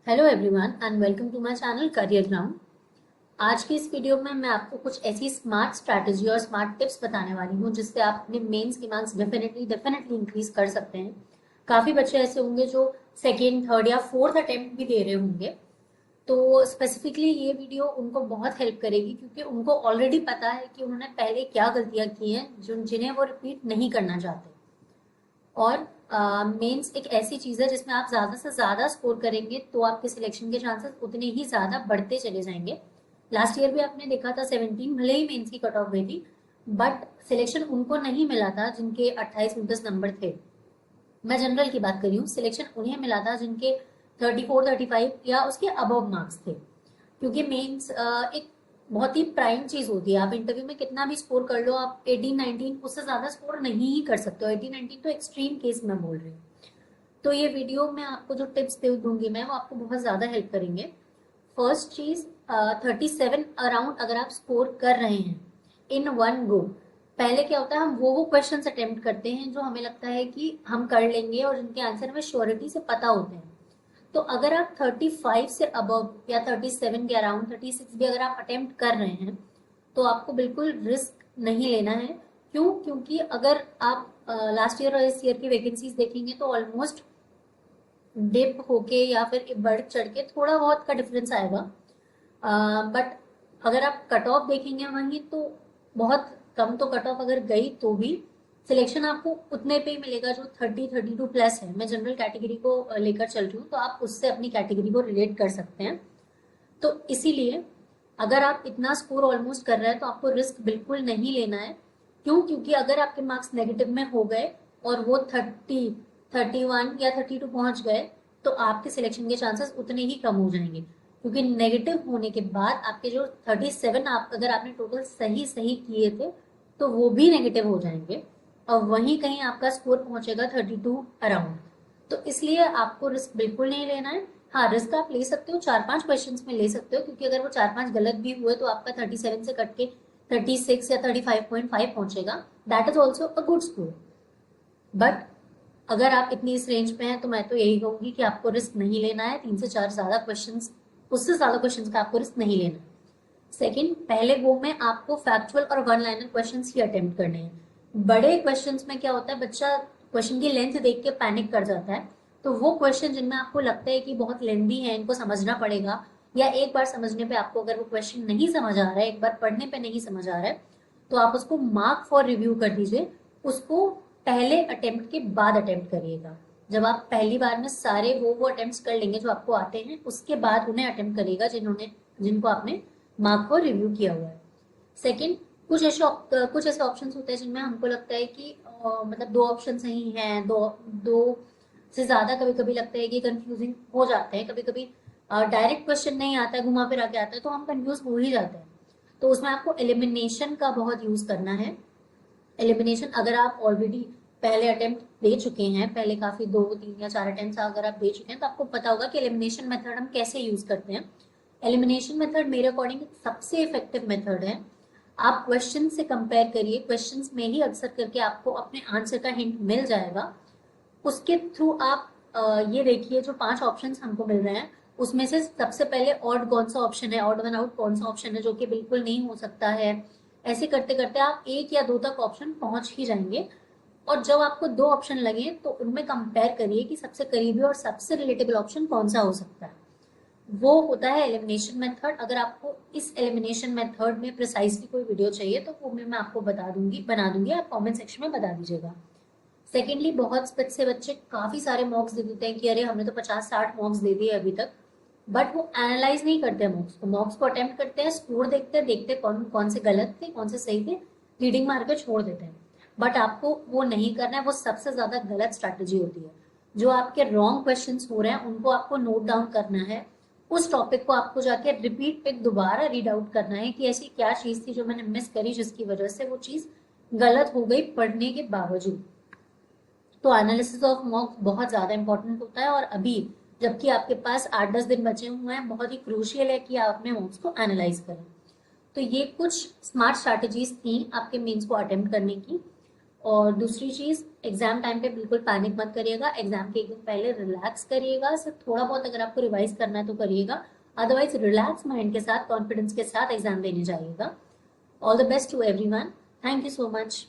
Hello everyone and welcome to my channel career ground. आज की इस वीडियो में मैं आपको कुछ ऐसी स्मार्ट स्ट्रैटेजी और स्मार्ट टिप्स बताने वाली हूँ जिससे आप अपने मेंस के मार्क्स डेफिनेटली इंक्रीज कर सकते हैं। काफ़ी बच्चे ऐसे होंगे जो सेकेंड थर्ड या फोर्थ अटेम्प्ट भी दे रहे होंगे, तो स्पेसिफिकली ये वीडियो उनको बहुत हेल्प करेगी क्योंकि उनको ऑलरेडी पता है कि उन्होंने पहले क्या गलतियाँ की हैं जिन्हें वो रिपीट नहीं करना चाहते। और मेंस एक ऐसी चीज है जिसमें आप ज्यादा से ज्यादा स्कोर करेंगे तो आपके सिलेक्शन के चांसेस उतने ही ज्यादा बढ़ते चले जाएंगे। लास्ट ईयर भी आपने देखा था 17 भले ही मेंस की कट ऑफ गई थी, बट सिलेक्शन उनको नहीं मिला था जिनके 28-29 नंबर थे। मैं जनरल की बात कर रही हूँ, सिलेक्शन उन्हें मिला था जिनके 34-35 या उसके अबव मार्क्स थे। क्योंकि मेंस एक बहुत ही प्राइम चीज होती है। आप इंटरव्यू में कितना भी स्कोर कर लो, आप 18-19 उससे ज्यादा स्कोर नहीं ही कर सकते हो। 18-19 तो एक्सट्रीम केस में बोल रही हूँ। तो ये वीडियो में आपको जो टिप्स दे दूंगी मैं, वो आपको बहुत ज्यादा हेल्प करेंगे। फर्स्ट चीज, 37 अराउंड अगर आप स्कोर कर रहे हैं इन वन गो, पहले क्या होता है, हम वो क्वेश्चन अटेम्प्ट करते हैं जो हमें लगता है कि हम कर लेंगे और जिनके आंसर हमें श्योरिटी से पता होते हैं। तो अगर आप 35 से अबव या 37 के अराउंड 36 भी अगर आप अटेम्प्ट कर रहे हैं तो आपको बिल्कुल रिस्क नहीं लेना है। क्यों? क्योंकि अगर आप लास्ट ईयर और इस ईयर की वैकेंसीज देखेंगे तो ऑलमोस्ट डिप होके या फिर बढ़ चढ़ के थोड़ा बहुत का डिफरेंस आएगा। बट अगर आप कट ऑफ देखेंगे वहीं तो बहुत कम, तो कट ऑफ अगर गई तो भी सिलेक्शन आपको उतने पे ही मिलेगा जो 30-32 प्लस है। मैं जनरल कैटेगरी को लेकर चल रही हूँ, तो आप उससे अपनी कैटेगरी को रिलेट कर सकते हैं। तो इसीलिए अगर आप इतना स्कोर ऑलमोस्ट कर रहे हैं तो आपको रिस्क बिल्कुल नहीं लेना है। क्यों? क्योंकि अगर आपके मार्क्स नेगेटिव में हो गए और वो 30, 31 या 32 पहुंच गए तो आपके सिलेक्शन के चांसेस उतने ही कम हो जाएंगे। क्योंकि नेगेटिव होने के बाद आपके जो 37 आप अगर आपने टोटल सही सही किए थे तो वो भी नेगेटिव हो जाएंगे और वहीं कहीं आपका स्कोर पहुंचेगा 32 अराउंड। तो इसलिए आपको रिस्क बिल्कुल नहीं लेना है। हाँ, रिस्क आप ले सकते हो, 4-5 क्वेश्चंस में ले सकते हो, क्योंकि अगर वो 4-5 गलत भी हुए तो आपका 37 से कट के 36 या 35.5 पहुंचेगा। That is also a good score. But अगर आप इतनी इस रेंज पे हैं तो मैं तो यही कहूंगी कि आपको रिस्क नहीं लेना है। 3 से 4 ज्यादा क्वेश्चन, उससे ज्यादा क्वेश्चन का आपको रिस्क नहीं लेना है। सेकेंड, पहले गो में आपको फैक्चुअल और वन लाइनर क्वेश्चन ही अटेम्प्ट करने हैं। बड़े क्वेश्चन में क्या होता है, बच्चा क्वेश्चन की लेंथ देख के पैनिक कर जाता है। तो वो क्वेश्चन जिनमें आपको लगता है कि बहुत लेंथी है, इनको समझना पड़ेगा, या एक बार समझने पे आपको अगर वो क्वेश्चन नहीं समझ आ रहा है, एक बार पढ़ने पे नहीं समझ आ रहा है, तो आप उसको मार्क फॉर रिव्यू कर दीजिए। उसको पहले अटेम्प्ट के बाद अटेम्प्ट करिएगा। जब आप पहली बार में सारे वो अटेम्प्ट्स कर लेंगे जो आपको आते हैं, उसके बाद उन्हें अटेम्प्ट करिएगा जिनको आपने मार्क को रिव्यू किया हुआ है। सेकंड, कुछ ऐसे ऑप्शन होते हैं जिनमें हमको लगता है कि मतलब दो ऑप्शन सही हैं, दो दो से ज्यादा कभी कभी लगता है कि कंफ्यूजिंग हो जाते हैं। कभी कभी डायरेक्ट क्वेश्चन नहीं आता है, घुमा फिरा के आता है, तो हम कंफ्यूज हो ही जाते हैं। तो उसमें आपको एलिमिनेशन का बहुत यूज करना है। एलिमिनेशन अगर आप ऑलरेडी पहले अटेम्प्ट दे चुके हैं, पहले काफी 2, 3 या 4 अटेम्प्ट अगर आप दे चुके हैं तो आपको पता होगा कि एलिमिनेशन मेथड हम कैसे यूज करते हैं। एलिमिनेशन मेथड मेरे अकॉर्डिंग सबसे इफेक्टिव मेथड है। आप क्वेश्चन से कंपेयर करिए, क्वेश्चंस में ही अक्सर करके आपको अपने आंसर का हिंट मिल जाएगा। उसके थ्रू आप ये देखिए, जो 5 ऑप्शंस हमको मिल रहे हैं उसमें से सबसे पहले ऑड कौन सा ऑप्शन है, ऑड वन आउट कौन सा ऑप्शन है जो कि बिल्कुल नहीं हो सकता है। ऐसे करते करते आप 1 या 2 तक ऑप्शन पहुंच ही जाएंगे। और जब आपको 2 ऑप्शन लगे तो उनमें कंपेयर करिए कि सबसे करीबी और सबसे रिलेटेबल ऑप्शन कौन सा हो सकता है। वो होता है एलिमिनेशन मेथड। अगर आपको इस एलिमिनेशन मेथड में प्रिसाइसली कोई वीडियो चाहिए तो वो मैं आपको बना दूंगी, आप कमेंट सेक्शन में बता दीजिएगा। सेकेंडली, बहुत से बच्चे काफी सारे मॉक्स दे देते हैं कि अरे हमने तो 50-60 मॉक्स दे दिए अभी तक, बट वो एनालाइज नहीं करते हैं मॉक्स को अटेम्प्ट करते हैं, स्कोर देखते हैं, देखते कौन कौन से गलत थे कौन से सही थे, रीडिंग मार के छोड़ देते हैं। बट आपको वो नहीं करना है, वो सबसे ज्यादा गलत स्ट्रैटेजी होती है। जो आपके रॉन्ग क्वेश्चन हो रहे हैं उनको आपको नोट डाउन करना है। उस टॉपिक को आपको जाके रिपीट पे दोबारा रीड आउट करना है कि ऐसी क्या चीज थी जो मैंने मिस करी जिसकी वजह से वो चीज गलत हो गई पढ़ने के बावजूद। तो एनालिसिस ऑफ मॉक्स बहुत ज्यादा इंपॉर्टेंट होता है, और अभी जबकि आपके पास 8-10 दिन बचे हुए हैं, बहुत ही क्रूशियल है कि आप अपने मॉक्स को एनालाइज करें। तो ये कुछ स्मार्ट स्ट्रैटेजीज थी आपके मेंस को अटेम्प्ट करने की। और दूसरी चीज, एग्जाम टाइम पे बिल्कुल पैनिक मत करिएगा। एग्जाम के एक दिन पहले रिलैक्स करिएगा, सिर्फ थोड़ा बहुत अगर आपको रिवाइज करना है तो करिएगा, अदरवाइज रिलैक्स माइंड के साथ, कॉन्फिडेंस के साथ एग्जाम देने जाइएगा। All the best to everyone. Thank you so much.